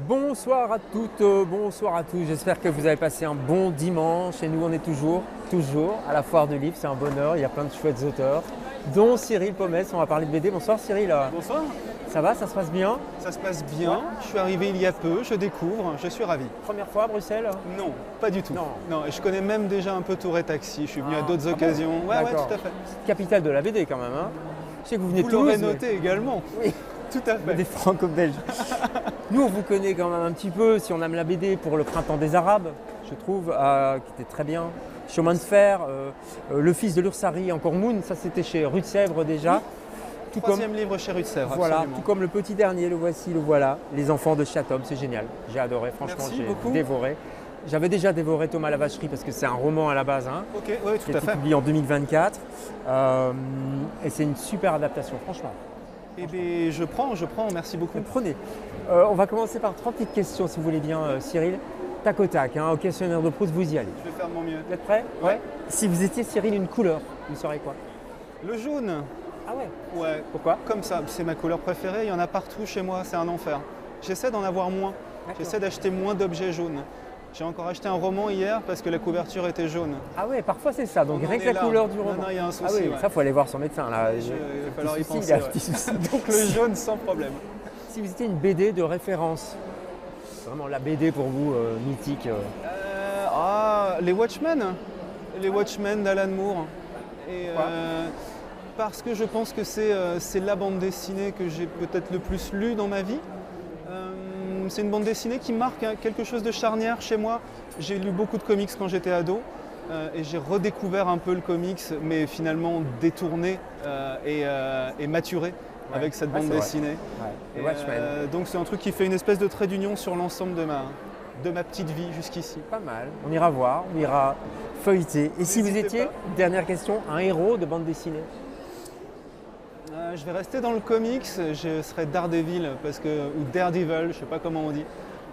Bonsoir à toutes, bonsoir à tous. J'espère que vous avez passé un bon dimanche. Et nous, on est toujours à la foire du livre. C'est un bonheur. Il y a plein de chouettes auteurs, dont Cyril Pomès. On va parler de BD. Bonsoir Cyril. Bonsoir, Ça va, ça se passe bien? ça se passe bien. Je suis arrivé il y a peu, je découvre, je suis ravi. Première fois à Bruxelles? Non, pas du tout. Non. Et je connais même déjà un peu Touré Taxi. Je suis venu à d'autres bon occasions. Ouais, D'accord. tout à fait. Capitale de la BD quand même. Hein. Je sais que vous venez de Vous Toulouse. l'aurez noté également. Oui. Tout à fait. Des franco-belges. Nous, on vous connaît quand même un petit peu, si on aime la BD, pour le Printemps des Arabes, je trouve, qui était très bien. Chemin de fer, Le Fils de l'Ursari, encore Moon, ça c'était chez Rue de Sèvres déjà. Tout Troisième livre chez Rue de Sèvres, voilà, absolument. tout comme le petit dernier, le voici, le voilà, Les Enfants de Chatham, c'est génial. J'ai adoré, franchement, Merci j'ai beaucoup. dévoré. J'avais déjà dévoré Thomas la Vacherie parce que c'est un roman à la base, hein, Ok, oui, qui tout a à été fait. publié en 2024. Et c'est une super adaptation, franchement. Eh bien, je prends, merci beaucoup. Prenez. On va commencer par 3 petites questions, si vous voulez bien, Cyril. Tac au tac, hein, au questionnaire de Proust, vous y allez. Je vais faire de mon mieux. Vous êtes prêts? Ouais. Si vous étiez, Cyril, une couleur, vous saurez quoi? Le jaune, Ah ouais. ouais. Pourquoi? Comme ça, c'est ma couleur préférée. Il y en a partout chez moi, c'est un enfer. J'essaie d'en avoir moins. D'accord. J'essaie d'acheter moins d'objets jaunes. J'ai encore acheté un roman hier parce que la couverture était jaune. Ah ouais, parfois c'est ça, donc On rien en que est la là. couleur du Non, roman. non, il y a un souci, Ah oui, ouais. ça faut aller voir son médecin là. Il va falloir y Petit souci, penser, il a un ouais. petit souci. Donc le jaune sans problème. Si vous étiez une BD de référence, vraiment la BD pour vous, mythique. Les Watchmen. Les Watchmen d'Alan Moore. Et, Pourquoi parce que je pense que c'est la bande dessinée que j'ai peut-être le plus lue dans ma vie. C'est une bande dessinée qui marque quelque chose de charnière chez moi. J'ai lu beaucoup de comics quand j'étais ado et j'ai redécouvert un peu le comics, mais finalement détourné et maturé avec cette Ouais, bande c'est vrai. dessinée. Ouais. Les Et, Watchmen. donc c'est un truc qui fait une espèce de trait d'union sur l'ensemble de ma petite vie jusqu'ici. Pas mal. On ira voir, on ira feuilleter. Et si vous N'hésitez étiez, pas. dernière question, un héros de bande dessinée? Je vais rester dans le comics, je serai Daredevil ou Daredevil, je ne sais pas comment on dit,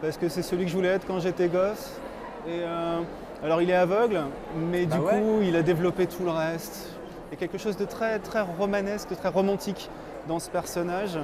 parce que c'est celui que je voulais être quand j'étais gosse. Et, alors il est aveugle, mais Bah du ouais. coup il a développé tout le reste. Il y a quelque chose de très, très romanesque, de très romantique dans ce personnage,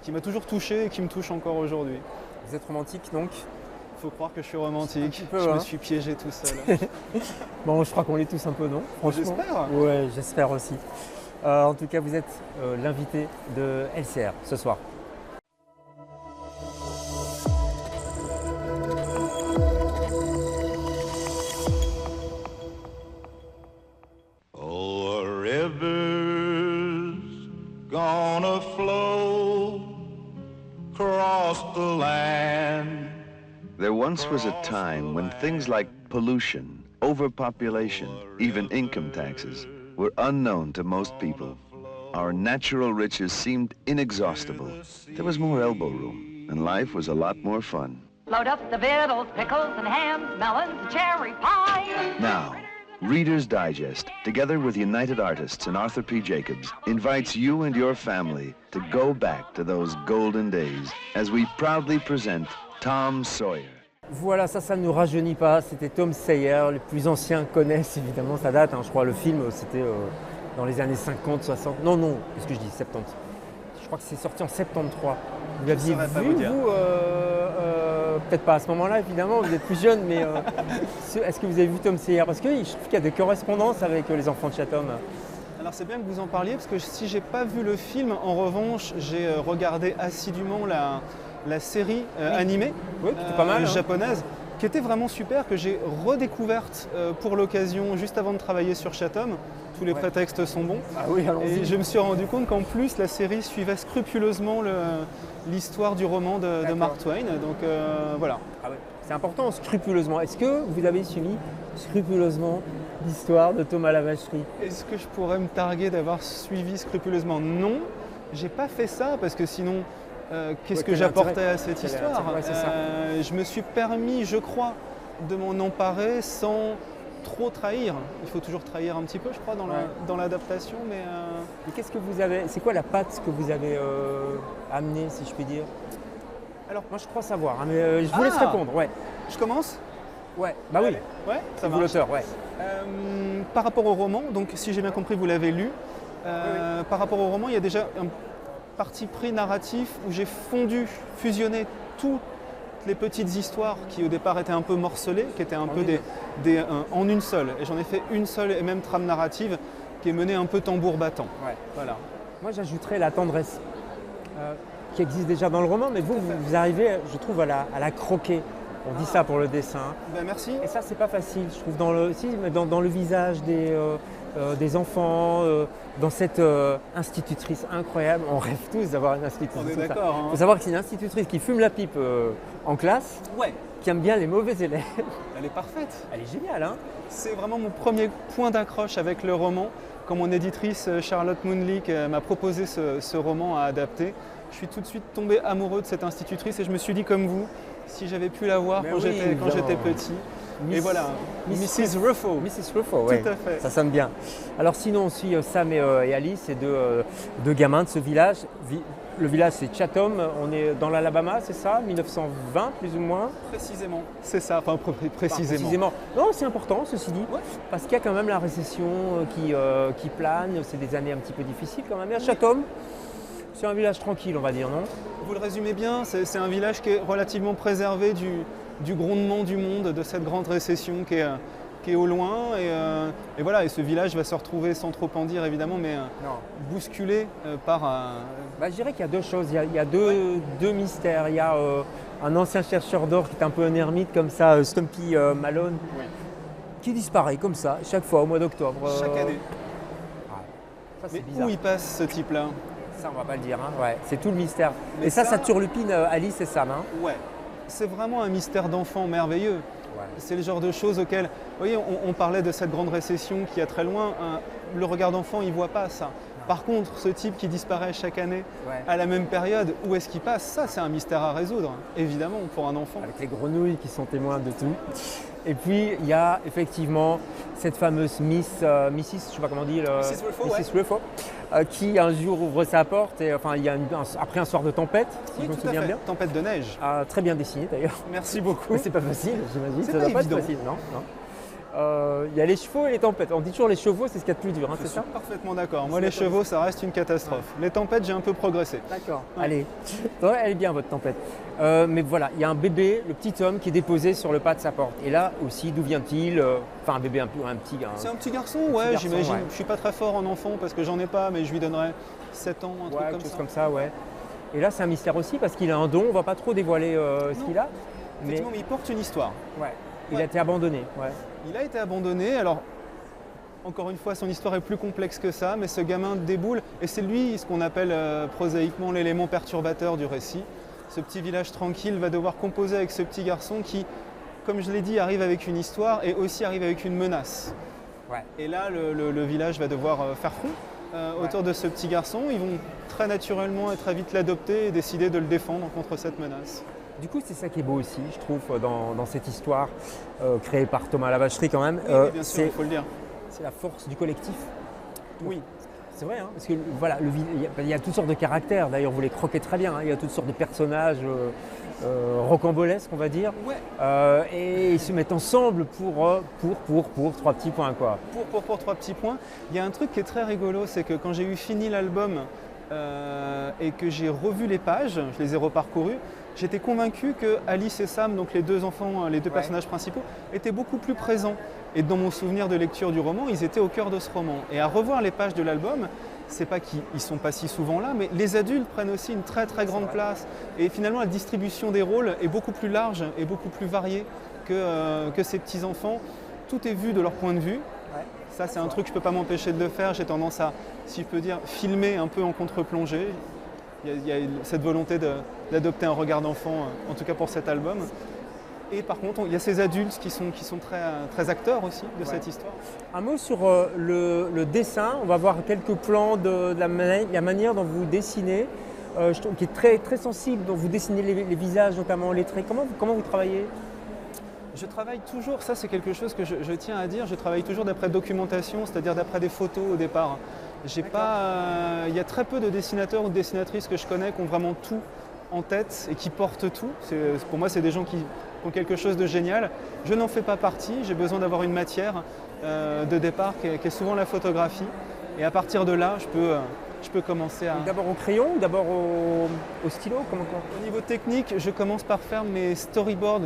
qui m'a toujours touché et qui me touche encore aujourd'hui. Vous êtes romantique donc? Il faut croire que je suis romantique, Un petit peu, je hein. me suis piégé tout seul. Bon, je crois qu'on l'est tous un peu, non? Franchement. J'espère. Ouais, j'espère aussi. En tout cas, vous êtes l'invité de LCR ce soir. Oh, a river's gonna flow across the land. There once was a time when things like pollution, overpopulation, even income taxes were unknown to most people. Our natural riches seemed inexhaustible. There was more elbow room, and life was a lot more fun. Load up the victuals, pickles and hams, melons and cherry pie. Now, Reader's Digest, together with United Artists and Arthur P. Jacobs, invites you and your family to go back to those golden days as we proudly present Tom Sawyer. Voilà, ça ne nous rajeunit pas. C'était Tom Sawyer. Les plus anciens connaissent évidemment, ça date. Hein, je crois le film, c'était dans les années 50, 60. Non, qu'est-ce que je dis? 70. Je crois que c'est sorti en 73. Vous l'aviez saurais pas vu, vous dire. vous peut-être pas à ce moment-là, évidemment, vous êtes plus jeune, mais est-ce que vous avez vu Tom Sawyer? Parce que je trouve qu'il y a des correspondances avec les enfants de Chatham. Alors c'est bien que vous en parliez parce que si j'ai pas vu le film, en revanche, j'ai regardé assidûment la série animée Oui, qui était pas mal. Hein. japonaise, qui était vraiment super, que j'ai redécouverte pour l'occasion juste avant de travailler sur Chatham. Tous les prétextes sont bons. Ah oui, Et allons-y. je me suis rendu compte qu'en plus la série suivait scrupuleusement l'histoire du roman de D'accord. Mark Twain. Donc voilà. Ah ouais. C'est important, scrupuleusement. Est-ce que vous avez suivi scrupuleusement l'histoire de Thomas la Vacherie? Est-ce que je pourrais me targuer d'avoir suivi scrupuleusement? Non, j'ai pas fait ça parce que sinon, qu'est-ce Ouais, que quel j'apportais intérêt? à cette Quel histoire? intérêt? Ouais, c'est ça. Je me suis permis, je crois, de m'en emparer sans trop trahir. Il faut toujours trahir un petit peu, je crois, dans l'adaptation, mais Et qu'est-ce que vous avez, c'est quoi la patte que vous avez amenée, si je puis dire? Alors, Moi, je crois savoir, hein, mais je vous laisse répondre. Ouais. je commence. Ouais. Bah oui. Ouais, C'est ça vous marche. l'auteur, ouais. Par rapport au roman, donc si j'ai bien compris, vous l'avez lu. Par rapport au roman, il y a déjà un parti pris narratif où j'ai fusionné toutes les petites histoires qui au départ étaient un peu morcelées, qui étaient un peu en une seule. Et j'en ai fait une seule et même trame narrative qui est menée un peu tambour battant. Ouais. Voilà. Moi, j'ajouterais la tendresse qui existe déjà dans le roman, mais vous arrivez, je trouve, à la croquer. On dit ça pour le dessin. Ben, merci. Et ça, c'est pas facile, je trouve, dans le visage des enfants, dans cette institutrice incroyable. On rêve tous d'avoir une institutrice. On est d'accord. Il faut savoir que c'est une institutrice qui fume la pipe en classe, Ouais, qui aime bien les mauvais élèves. elle est parfaite. Elle est géniale, hein? C'est vraiment mon premier point d'accroche avec le roman. Quand mon éditrice Charlotte Moonlick m'a proposé ce roman à adapter, je suis tout de suite tombé amoureux de cette institutrice et je me suis dit comme vous, si j'avais pu la voir Mais quand oui, j'étais petit. Et voilà, Mrs. Ruffo. Mrs. Ruffo, oui. Tout à fait. Ça sonne bien. Alors sinon, on suit Sam et Alice, c'est deux gamins de ce village. Le village, c'est Chatham. On est dans l'Alabama, c'est ça, 1920 plus ou moins. Précisément. C'est ça, enfin précisément. Non, c'est important, ceci dit, Ouais. parce qu'il y a quand même la récession qui plane. C'est des années un petit peu difficiles quand même. Et à Chatham, c'est un village tranquille, on va dire, non? Vous le résumez bien, c'est un village qui est relativement préservé du grondement du monde, de cette grande récession qui est au loin. Et voilà, et ce village va se retrouver, sans trop en dire évidemment, mais bousculé par Je dirais qu'il y a deux choses. Il y a deux mystères. Il y a un ancien chercheur d'or qui est un peu un ermite comme ça, Stumpy Malone, qui disparaît comme ça chaque fois au mois d'octobre. chaque année. Ça, c'est Mais bizarre. où il passe ce type-là? Ça, on va pas le dire. Hein. Ouais, c'est tout le mystère. Mais et ça ça turlupine Alice et Sam. Hein. Ouais. C'est vraiment un mystère d'enfant merveilleux. C'est le genre de choses auxquelles, vous voyez, on parlait de cette grande récession qui est très loin. Le regard d'enfant, il ne voit pas ça. Par contre, ce type qui disparaît chaque année à la même période, où est-ce qu'il passe? Ça, c'est un mystère à résoudre, évidemment, pour un enfant. Avec les grenouilles qui sont témoins de tout. Et puis, il y a effectivement cette fameuse Mrs. je ne sais pas comment on dit, Mrs. Ruffo, Mrs. Ruffo, qui un jour ouvre sa porte, et enfin, il y a après un soir de tempête, si Oui, je me tout à souviens fait. bien. Tempête de neige. Très bien dessiné d'ailleurs. Merci beaucoup. Mais c'est pas facile, j'imagine. C'est Ça pas doit pas évident. être facile, non, non. Il y a les chevaux et les tempêtes. On dit toujours les chevaux, c'est ce qu'il y a de plus dur, hein, Je c'est suis ça? parfaitement d'accord. Moi, C'est les d'accord. chevaux, ça reste une catastrophe. Les tempêtes, j'ai un peu progressé. D'accord. Ouais. Allez. Ouais, elle est bien votre tempête. Mais voilà, il y a un bébé, le petit homme, qui est déposé sur le pas de sa porte. Et là aussi, d'où vient-il? Enfin, un bébé, un petit. C'est un petit garçon, petit ouais, garçon, j'imagine. ouais. Je suis pas très fort en enfant parce que j'en ai pas, mais je lui donnerais 7 ans, un truc Ouais, comme quelque chose ça. comme ça, ouais. Et là, c'est un mystère aussi parce qu'il a un don. On va pas trop dévoiler ce qu'il a. Mais Effectivement, mais il porte une histoire. ouais, il Ouais. a été abandonné. Ouais. Il a été abandonné, alors encore une fois son histoire est plus complexe que ça, mais ce gamin déboule et c'est lui ce qu'on appelle prosaïquement l'élément perturbateur du récit. Ce petit village tranquille va devoir composer avec ce petit garçon qui, comme je l'ai dit, arrive avec une histoire et aussi arrive avec une menace. Ouais. Et là le village va devoir faire front autour de ce petit garçon. Ils vont très naturellement et très vite l'adopter et décider de le défendre contre cette menace. Du coup, c'est ça qui est beau aussi, je trouve, dans cette histoire créée par Thomas Lavacherie quand même. Oui, bien sûr, il faut le dire. C'est la force du collectif. Oui. C'est vrai, hein, parce que voilà, il y a toutes sortes de caractères. D'ailleurs, vous les croquez très bien. Hein, il y a toutes sortes de personnages rocambolesques, on va dire. Ouais. Et ils se mettent ensemble pour 3 petits points, quoi. Pour 3 petits points, il y a un truc qui est très rigolo, c'est que quand j'ai eu fini l'album et que j'ai revu les pages, je les ai reparcourues, j'étais convaincu que Alice et Sam, donc les deux enfants, les deux personnages principaux, étaient beaucoup plus présents. Et dans mon souvenir de lecture du roman, ils étaient au cœur de ce roman. Et à revoir les pages de l'album, c'est pas qu'ils ne sont pas si souvent là, mais les adultes prennent aussi une très très grande place. Et finalement, la distribution des rôles est beaucoup plus large et beaucoup plus variée que ces petits-enfants. Tout est vu de leur point de vue. Ça, c'est un truc que je ne peux pas m'empêcher de le faire. J'ai tendance à, si je peux dire, filmer un peu en contre-plongée. Il y a cette volonté d'adopter un regard d'enfant, en tout cas pour cet album. Et par contre, il y a ces adultes qui sont très acteurs aussi de cette histoire. Un mot sur le dessin. On va voir quelques plans de la manière dont vous dessinez, je trouve, qui est très, très sensible, dont vous dessinez les visages, notamment les traits. Comment vous travaillez? Je travaille toujours, ça c'est quelque chose que je tiens à dire, je travaille toujours d'après documentation, c'est-à-dire d'après des photos au départ. Il y a très peu de dessinateurs ou de dessinatrices que je connais qui ont vraiment tout en tête et qui portent tout. Pour moi, c'est des gens qui ont quelque chose de génial. Je n'en fais pas partie, j'ai besoin d'avoir une matière de départ qui est souvent la photographie. Et à partir de là, je peux je peux commencer à... D'abord au crayon ou d'abord au stylo? Au niveau technique, je commence par faire mes storyboards,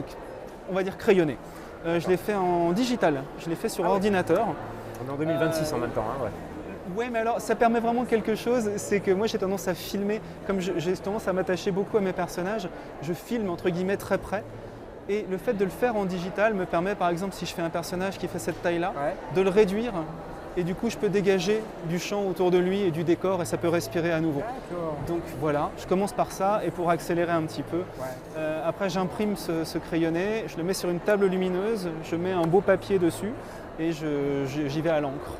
on va dire crayonnés. Je les fais en digital, je les fais sur ordinateur. On est en 2026 en même temps, hein, ouais. Ouais, mais alors ça permet vraiment quelque chose, c'est que moi j'ai tendance à filmer, comme j'ai tendance à m'attacher beaucoup à mes personnages, je filme entre guillemets très près. Et le fait de le faire en digital me permet, par exemple, si je fais un personnage qui fait cette taille-là, de le réduire. Et du coup, je peux dégager du champ autour de lui et du décor et ça peut respirer à nouveau. Donc voilà, je commence par ça et pour accélérer un petit peu. Après, j'imprime ce crayonné, je le mets sur une table lumineuse, je mets un beau papier dessus et j'y vais à l'encre.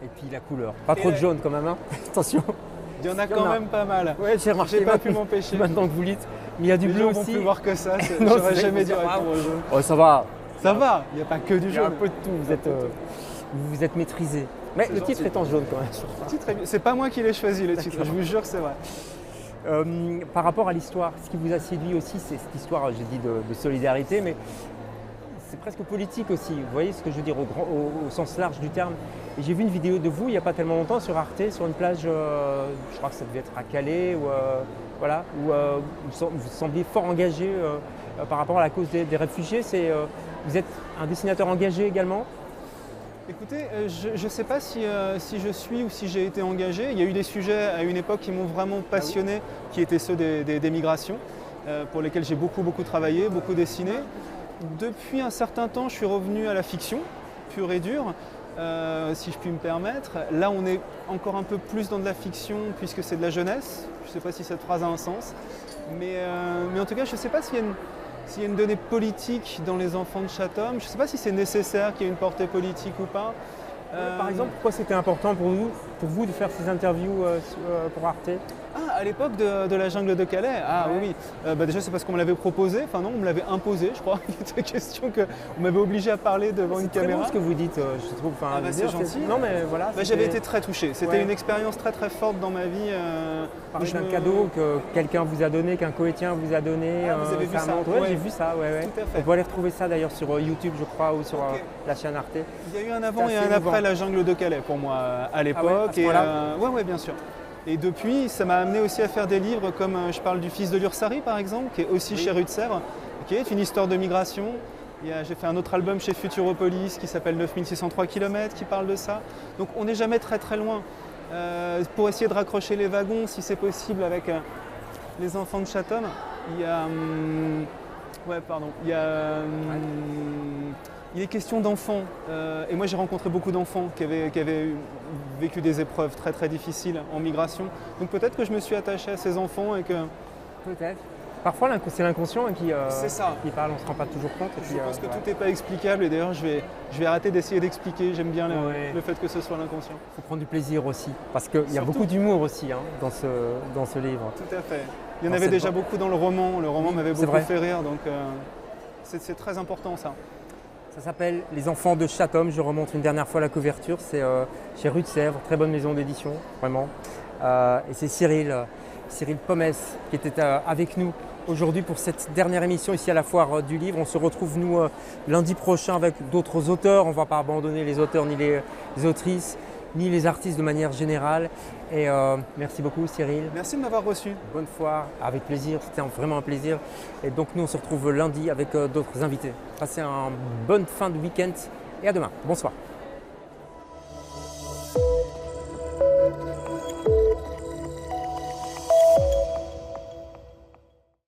Et puis la couleur. Pas trop de jaune quand même, hein. Attention. Il y en a quand même pas mal. Ouais, j'ai remarqué. J'ai pas pu m'empêcher. Maintenant que vous dites, mais il y a du bleu aussi. Les gens vont plus voir que ça, Non, j'aurais jamais dû répondre au jaune. Oh, ça va. Ça va, il n'y a pas que du Il y a un jaune. peu de tout, vous êtes maîtrisé. Mais le titre est en jaune quand même. C'est pas moi qui l'ai choisi le titre, je vous jure que c'est vrai. Par rapport à l'histoire, ce qui vous a séduit aussi, c'est cette histoire, j'ai dit, de solidarité, mais c'est presque politique aussi. Vous voyez ce que je veux dire au sens large du terme. Et j'ai vu une vidéo de vous il n'y a pas tellement longtemps sur Arte, sur une plage, je crois que ça devait être à Calais, voilà, où vous sembliez fort engagé par rapport à la cause des réfugiés. Vous êtes un dessinateur engagé également? Écoutez, je ne sais pas si je suis ou si j'ai été engagé. Il y a eu des sujets à une époque qui m'ont vraiment passionné, qui étaient ceux des migrations, pour lesquels j'ai beaucoup travaillé, beaucoup dessiné. Depuis un certain temps, je suis revenu à la fiction, pure et dure, si je puis me permettre. Là, on est encore un peu plus dans de la fiction, puisque c'est de la jeunesse. Je ne sais pas si cette phrase a un sens. Mais en tout cas, je ne sais pas s'il y a une donnée politique dans les enfants de Chatham. Je ne sais pas si c'est nécessaire qu'il y ait une portée politique ou pas. Par exemple, pourquoi c'était important pour vous de faire ces interviews pour Arte? Ah, à l'époque de la jungle de Calais. Ah oui. Déjà, c'est parce qu'on me l'avait proposé. Enfin non, on me l'avait imposé, je crois. Il était question qu'on m'avait obligé à parler devant une caméra. C'est très beau ce que vous dites, je trouve. Enfin, c'est gentil. Non, mais voilà. J'avais été très touché. C'était une expérience très forte dans ma vie. Parler d'un cadeau que quelqu'un vous a donné, qu'un coétien vous a donné. Vous avez vu ça? Oui, j'ai vu ça. Tout à fait. On peut aller retrouver ça d'ailleurs sur YouTube, je crois, ou sur la chaîne Arte. Il y a eu un avant et un après la jungle de Calais pour moi à l'époque. Oui, bien sûr. Et depuis, ça m'a amené aussi à faire des livres comme je parle du fils de l'Ursari par exemple, qui est aussi chez Rutzer, qui est une histoire de migration. J'ai fait un autre album chez Futuropolis qui s'appelle 9603 km qui parle de ça. Donc on n'est jamais très loin. Pour essayer de raccrocher les wagons, si c'est possible, avec les enfants de Chatham, il est question d'enfants, et moi j'ai rencontré beaucoup d'enfants qui avaient vécu des épreuves très difficiles en migration. Donc peut-être que je me suis attaché à ces enfants et que... Peut-être. Parfois c'est l'inconscient qui parle, on ne se rend pas toujours compte. Je pense que tout n'est pas explicable et d'ailleurs je vais arrêter d'essayer d'expliquer, j'aime bien le fait que ce soit l'inconscient. Il faut prendre du plaisir aussi, parce qu'il y a beaucoup d'humour aussi dans ce livre. Tout à fait. Il y en avait déjà beaucoup dans le roman m'avait beaucoup fait rire, donc c'est très important ça. Ça s'appelle Les enfants de Chatham, je remonte une dernière fois la couverture, c'est chez Rue de Sèvres, très bonne maison d'édition, vraiment. Et c'est Cyril Pomès qui était avec nous aujourd'hui pour cette dernière émission ici à la Foire du Livre. On se retrouve nous lundi prochain avec d'autres auteurs, on ne va pas abandonner les auteurs ni les autrices, ni les artistes de manière générale. Et merci beaucoup Cyril. Merci de m'avoir reçu. Bonne foire, avec plaisir, c'était vraiment un plaisir. Et donc nous on se retrouve lundi avec d'autres invités. Passez une bonne fin de week-end et à demain. Bonsoir.